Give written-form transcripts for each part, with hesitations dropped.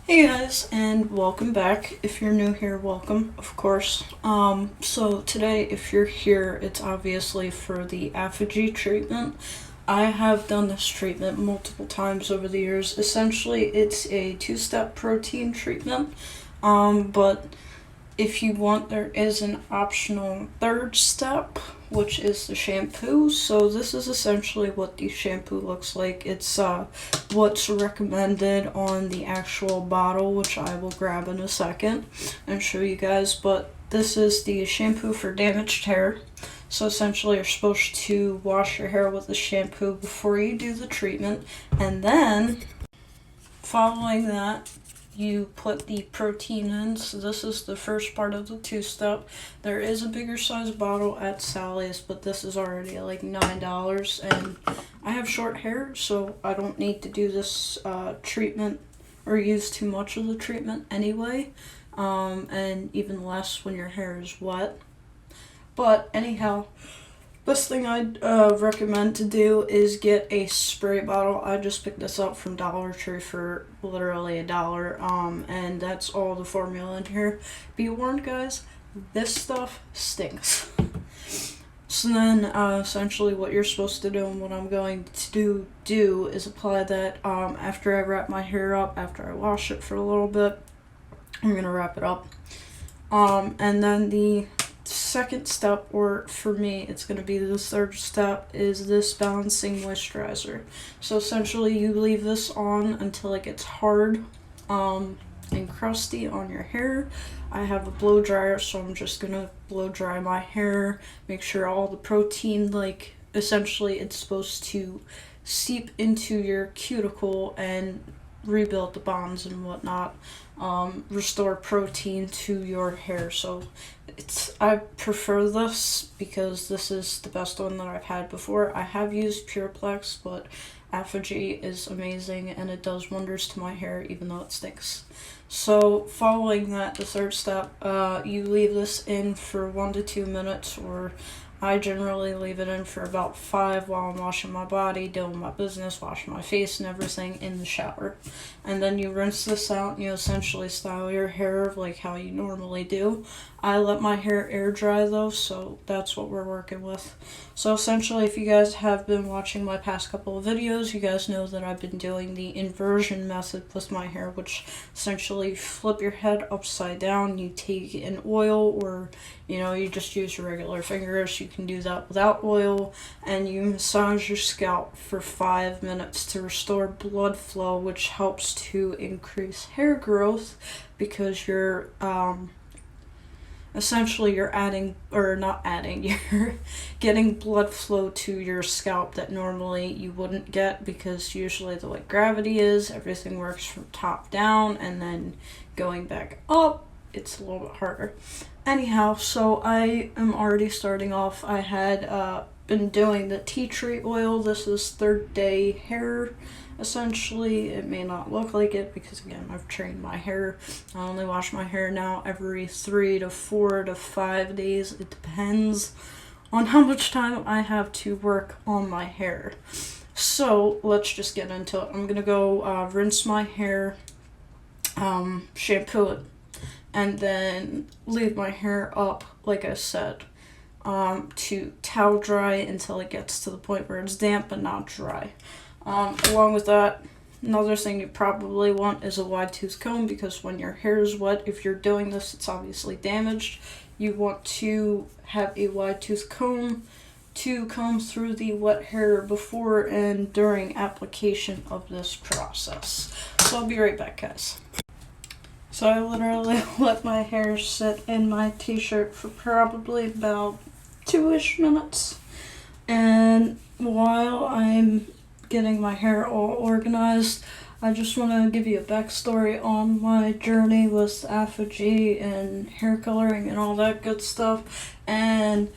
Hey guys, and welcome back. If you're new here, welcome, of course. So today, if you're here, it's obviously for the Aphogee treatment. I have done this treatment multiple times over the years. Essentially, it's a two-step protein treatment, but if you want, there is an optional third step, which is the shampoo. So this is essentially what the shampoo looks like. It's what's recommended on the actual bottle, which I will grab in a second and show you guys. But this is the shampoo for damaged hair. So essentially you're supposed to wash your hair with the shampoo before you do the treatment, and then following that you put the protein in. So this is the first part of the two-step. There is a bigger size bottle at Sally's, but this is already like $9, and I have short hair, so I don't need to do this treatment or use too much of the treatment anyway, and even less when your hair is wet. But anyhow, best thing I'd recommend to do is get a spray bottle. I just picked this up from Dollar Tree for literally $1, and that's all the formula in here. Be warned, guys, this stuff stinks. So then, essentially what you're supposed to do and what I'm going to do is apply that after I wrap my hair up, after I wash it for a little bit. I'm going to wrap it up. And then the second step, or for me it's going to be the third step, is this balancing moisturizer. So essentially you leave this on until it gets hard and crusty on your hair. I have a blow dryer, so I'm just going to blow dry my hair, make sure all the protein, like essentially it's supposed to seep into your cuticle and rebuild the bonds and whatnot, restore protein to your hair. So I prefer this because this is the best one that I've had before. I have used Pureplex, but Aphogee is amazing and it does wonders to my hair even though it stinks. So following that, the third step, you leave this in for 1 to 2 minutes, or I generally leave it in for about 5 while I'm washing my body, doing my business, washing my face and everything in the shower. And then you rinse this out and you essentially style your hair like how you normally do. I let my hair air dry though, so that's what we're working with. So essentially, if you guys have been watching my past couple of videos, you guys know that I've been doing the inversion method with my hair, which essentially flip your head upside down. You take an oil, or you just use your regular fingers. You can do that without oil, and you massage your scalp for 5 minutes to restore blood flow, which helps to increase hair growth because you're essentially you're getting blood flow to your scalp that normally you wouldn't get, because usually the way gravity is, everything works from top down, and then going back up, it's a little bit harder. Anyhow, so I am already starting off. I had been doing the tea tree oil. This is third day hair. Essentially, it may not look like it because, again, I've trained my hair. I only wash my hair now every 3 to 4 to 5 days. It depends on how much time I have to work on my hair. So let's just get into it. I'm going to go rinse my hair, shampoo it, and then leave my hair up, like I said, to towel dry until it gets to the point where it's damp but not dry. Along with that, another thing you probably want is a wide tooth comb, because when your hair is wet, if you're doing this, it's obviously damaged. You want to have a wide tooth comb to comb through the wet hair before and during application of this process. So I'll be right back, guys. So I literally let my hair sit in my t-shirt for probably about 2-ish minutes, and while I'm getting my hair all organized, I just want to give you a backstory on my journey with Aphogee and hair coloring and all that good stuff, and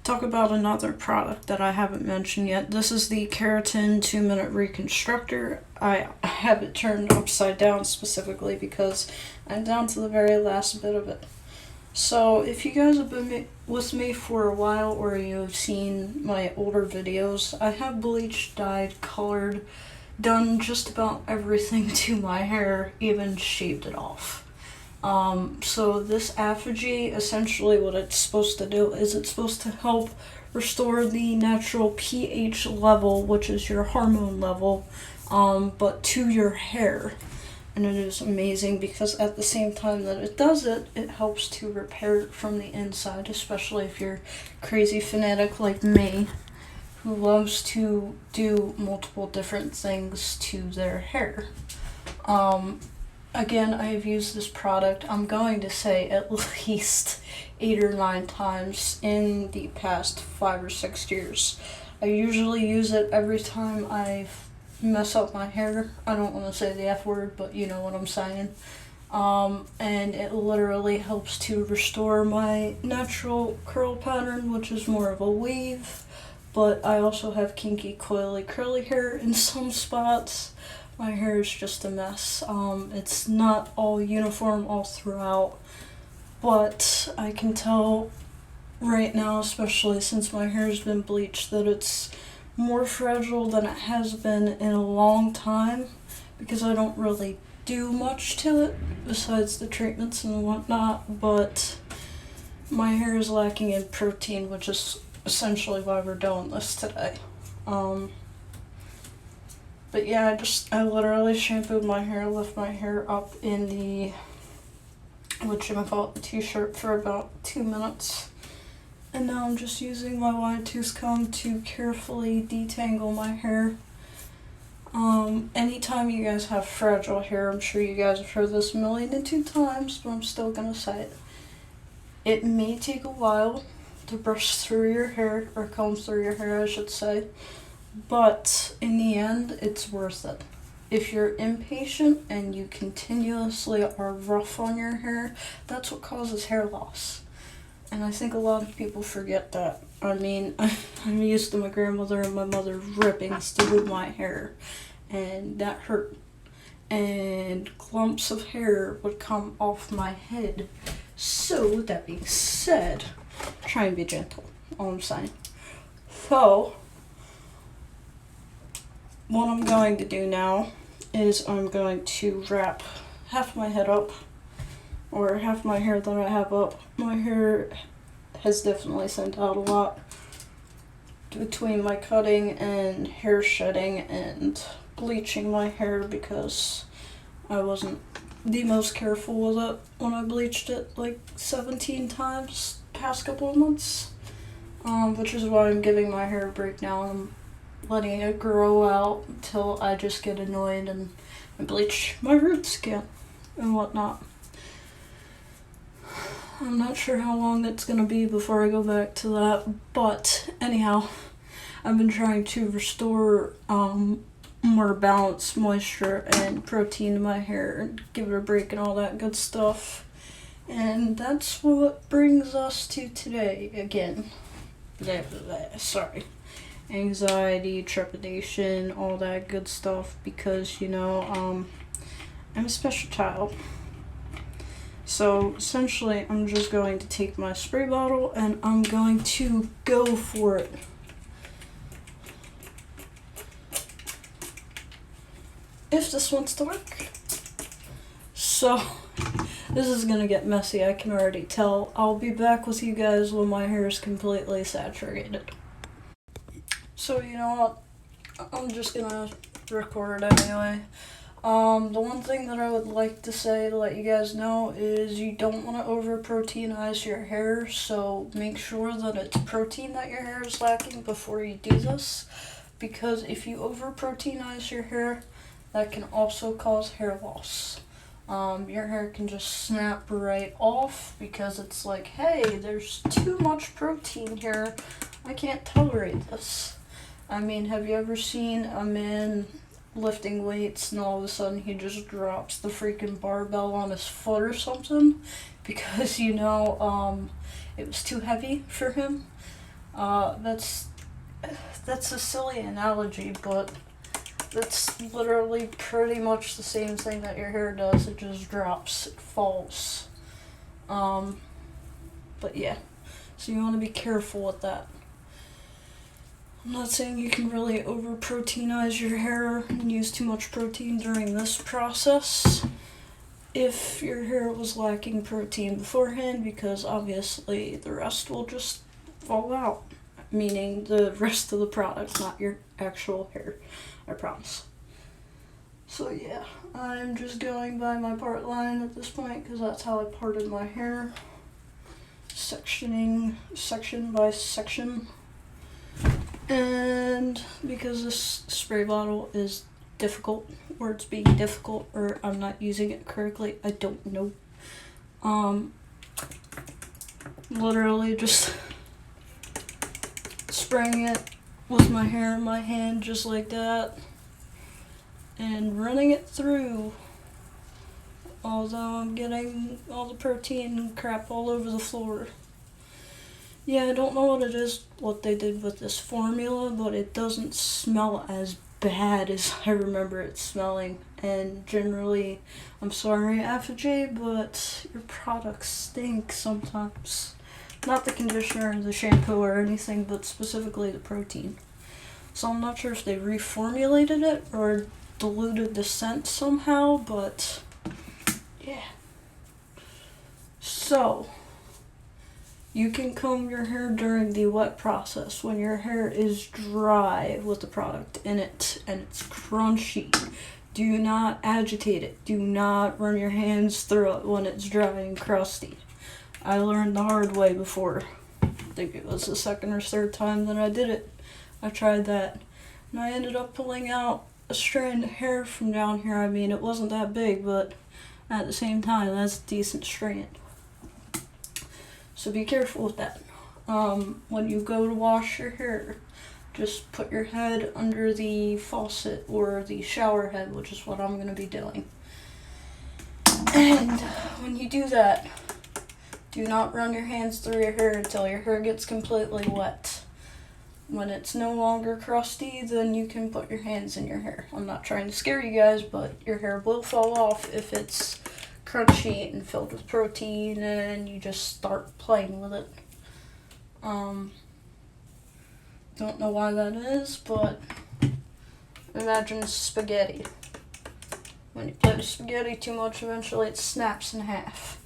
talk about another product that I haven't mentioned yet. This is the Keratin 2-minute reconstructor. I have it turned upside down specifically because I'm down to the very last bit of it. So if you guys have been with me for a while, or you've seen my older videos, I have bleached, dyed, colored done just about everything to my hair, even shaved it off. So this Aphogee, essentially what it's supposed to do is it's supposed to help restore the natural pH level, which is your hormone level, but to your hair. And it is amazing because at the same time that it does it, it helps to repair it from the inside, especially if you're crazy fanatic like me, who loves to do multiple different things to their hair. Again, I have used this product, I'm going to say at least 8 or 9 times in the past 5 or 6 years. I usually use it every time I mess up my hair. I don't want to say the F word, but you know what I'm saying. And it literally helps to restore my natural curl pattern, which is more of a wave. But I also have kinky, coily, curly hair in some spots. My hair is just a mess. It's not all uniform all throughout, but I can tell right now, especially since my hair has been bleached, that it's more fragile than it has been in a long time, because I don't really do much to it besides the treatments and whatnot, but my hair is lacking in protein, which is essentially why we're doing this today. But yeah, I literally shampooed my hair, left my hair up in the t-shirt for about 2 minutes. And now I'm just using my wide tooth comb to carefully detangle my hair. Anytime you guys have fragile hair, I'm sure you guys have heard this 1,000,002 times, but I'm still gonna say it. It may take a while to brush through your hair, or comb through your hair, I should say. But in the end, it's worth it. If you're impatient and you continuously are rough on your hair, that's what causes hair loss. And I think a lot of people forget that. I mean, I'm used to my grandmother and my mother ripping through my hair, and that hurt. And clumps of hair would come off my head. So, with that being said, try and be gentle, all I'm saying. So, what I'm going to do now is I'm going to wrap half my head up, or half my hair that I have up. My hair has definitely sent out a lot between my cutting and hair shedding and bleaching my hair, because I wasn't the most careful with it when I bleached it like 17 times past couple of months, which is why I'm giving my hair a break now. I'm letting it grow out until I just get annoyed and I bleach my roots again and whatnot. I'm not sure how long it's gonna be before I go back to that, but anyhow, I've been trying to restore more balanced moisture and protein to my hair and give it a break and all that good stuff. And that's what brings us to today again. Sorry. Anxiety, trepidation, all that good stuff, because, you know, I'm a special child. So essentially, I'm just going to take my spray bottle and I'm going to go for it. If this wants to work. So, this is gonna get messy, I can already tell. I'll be back with you guys when my hair is completely saturated. So, you know what? I'm just gonna record anyway. The one thing that I would like to say to let you guys know is you don't want to over-proteinize your hair, so make sure that it's protein that your hair is lacking before you do this, because if you over-proteinize your hair, that can also cause hair loss. Your hair can just snap right off because it's like, hey, there's too much protein here, I can't tolerate this. I mean, have you ever seen a man lifting weights and all of a sudden he just drops the freaking barbell on his foot or something because, you know, it was too heavy for him? That's a silly analogy, but that's literally pretty much the same thing that your hair does. It just drops, it falls. But yeah, so you want to be careful with that. I'm not saying you can really over-proteinize your hair and use too much protein during this process if your hair was lacking protein beforehand, because obviously the rest will just fall out, meaning the rest of the product, not your actual hair, I promise. So yeah, I'm just going by my part line at this point because that's how I parted my hair, sectioning section by section. And because this spray bottle is difficult, or it's being difficult, or I'm not using it correctly, I don't know. Literally just spraying it with my hair in my hand just like that and running it through, although I'm getting all the protein and crap all over the floor. Yeah, I don't know what it is, what they did with this formula, but it doesn't smell as bad as I remember it smelling. And generally, I'm sorry, Aphogee, but your products stink sometimes. Not the conditioner or the shampoo or anything, but specifically the protein. So I'm not sure if they reformulated it or diluted the scent somehow, but yeah. So you can comb your hair during the wet process when your hair is dry with the product in it and it's crunchy. Do not agitate it. Do not run your hands through it when it's dry and crusty. I learned the hard way before. I think it was the second or third time that I did it. I tried that and I ended up pulling out a strand of hair from down here. I mean, it wasn't that big, but at the same time, that's a decent strand. So be careful with that. When you go to wash your hair, just put your head under the faucet or the shower head, which is what I'm going to be doing. And when you do that, do not run your hands through your hair until your hair gets completely wet. When it's no longer crusty, then you can put your hands in your hair. I'm not trying to scare you guys, but your hair will fall off if it's crunchy and filled with protein and you just start playing with it. Don't know why that is, but imagine spaghetti. When you play with spaghetti too much, eventually it snaps in half.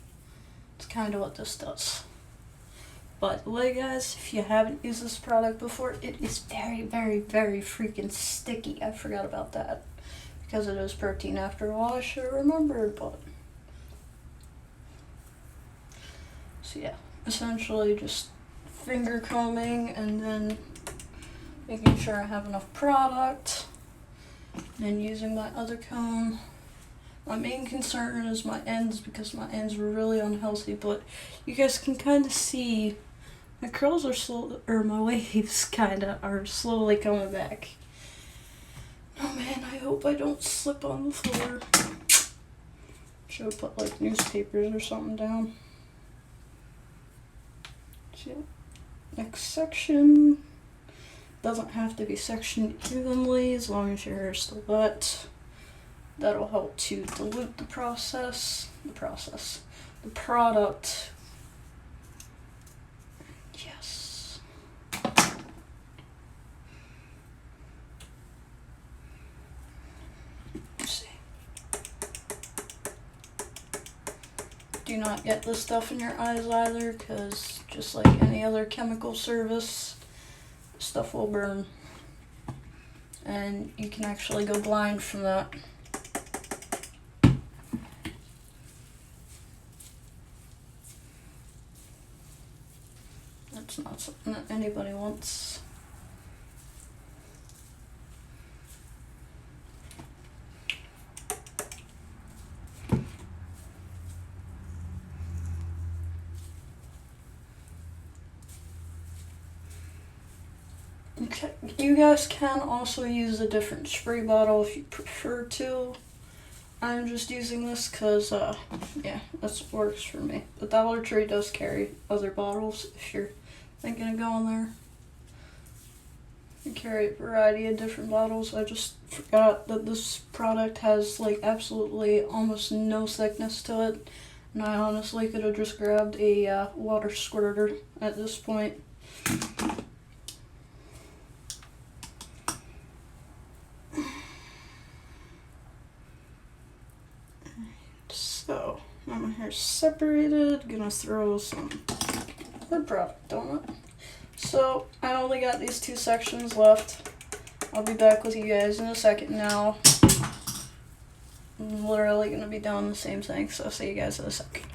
It's kind of what this does. By the way, guys, if you haven't used this product before, it is very, very, very freaking sticky. I forgot about that. Because it is protein after a while, I should have remembered, but so yeah, essentially just finger combing and then making sure I have enough product and using my other comb. My main concern is my ends because my ends were really unhealthy, but you guys can kind of see my curls are slow, or my waves kind of are slowly coming back. Oh man, I hope I don't slip on the floor. Should have put like newspapers or something down. So, next section. Doesn't have to be sectioned evenly as long as your hair is still wet. That'll help to dilute the product. Yes. Let's see. Do not get this stuff in your eyes either, because just like any other chemical service, stuff will burn. And you can actually go blind from that. That's not something that anybody wants. Okay, you guys can also use a different spray bottle if you prefer to. I'm just using this because, yeah, that works for me. The Dollar Tree does carry other bottles if you're thinking of going there. You carry a variety of different bottles. I just forgot that this product has like absolutely almost no thickness to it. And I honestly could have just grabbed a water squirter at this point. So, now my hair's separated, gonna throw some hair product on it. So, I only got these 2 sections left. I'll be back with you guys in a second now. I'm literally gonna be doing the same thing, so I'll see you guys in a second.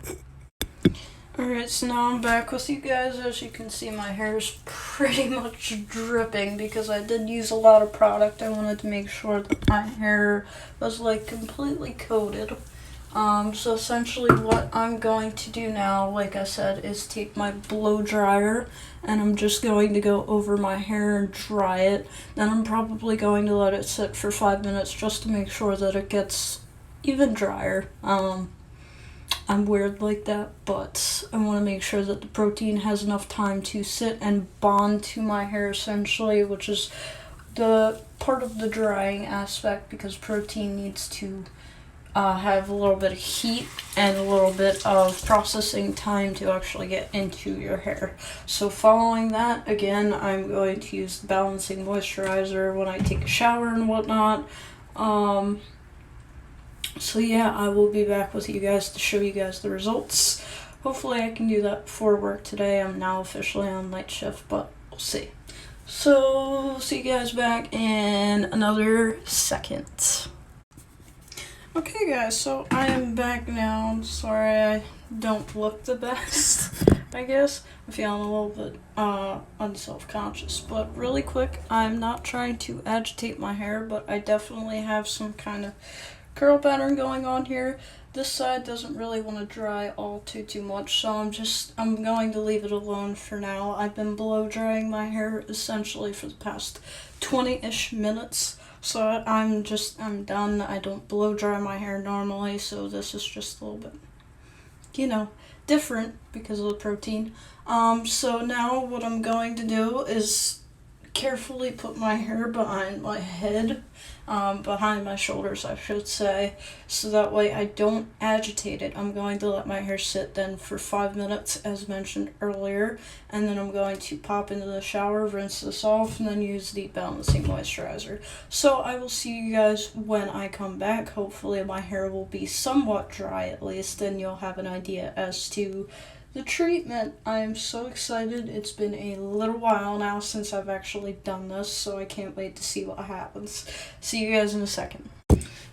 Alright, so now I'm back with you guys. As you can see, my hair is pretty much dripping because I did use a lot of product. I wanted to make sure that my hair was like completely coated. So essentially what I'm going to do now, like I said, is take my blow dryer and I'm just going to go over my hair and dry it. Then I'm probably going to let it sit for 5 minutes just to make sure that it gets even drier. I'm weird like that, but I want to make sure that the protein has enough time to sit and bond to my hair essentially, which is the part of the drying aspect because protein needs to have a little bit of heat and a little bit of processing time to actually get into your hair. So following that, again, I'm going to use the balancing moisturizer when I take a shower and whatnot. So yeah, I will be back with you guys to show you guys the results. Hopefully I can do that before work today. I'm now officially on night shift, but we'll see. So, see you guys back in another second. Okay guys, so I am back now. I'm sorry I don't look the best, I guess. I'm feeling a little bit unself-conscious, but really quick, I'm not trying to agitate my hair, but I definitely have some kind of curl pattern going on here. This side doesn't really want to dry all too much, so I'm going to leave it alone for now. I've been blow drying my hair essentially for the past 20-ish minutes. So I'm done. I don't blow dry my hair normally, so this is just a little bit, different because of the protein. So now what I'm going to do is carefully put my hair behind my head, behind my shoulders, I should say, so that way I don't agitate it. I'm going to let my hair sit then for 5 minutes, as mentioned earlier, and then I'm going to pop into the shower, rinse this off, and then use the balancing moisturizer. So I will see you guys when I come back. Hopefully my hair will be somewhat dry at least, and you'll have an idea as to the treatment. I am so excited. It's been a little while now since I've actually done this, so I can't wait to see what happens. See you guys in a second.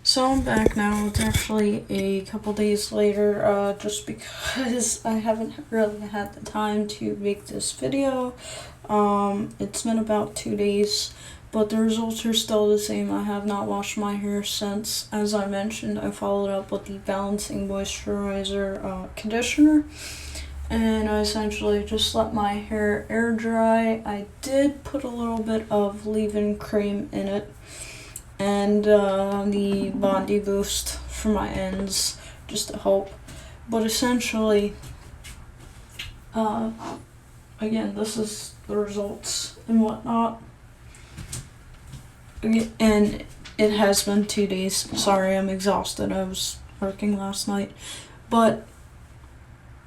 So I'm back now. It's actually a couple days later, just because I haven't really had the time to make this video. It's been about 2 days, but the results are still the same. I have not washed my hair since. As I mentioned, I followed up with the balancing moisturizer conditioner. And I essentially just let my hair air dry. I did put a little bit of leave-in cream in it and the Bondi Boost for my ends just to help. But essentially, again, this is the results and whatnot. And it has been 2 days. Sorry, I'm exhausted. I was working last night. But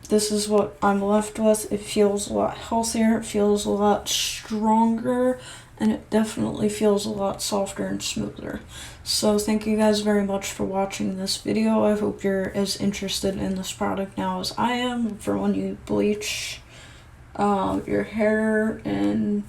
this is what I'm left with. It feels a lot healthier, it feels a lot stronger, and it definitely feels a lot softer and smoother. So thank you guys very much for watching this video. I hope you're as interested in this product now as I am for when you bleach your hair and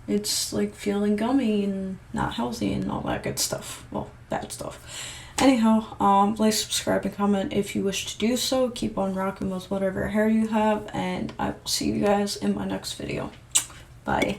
it's like feeling gummy and not healthy and all that good stuff. Well, bad stuff. Anyhow, like, subscribe, and comment if you wish to do so. Keep on rocking with whatever hair you have, and I will see you guys in my next video. Bye.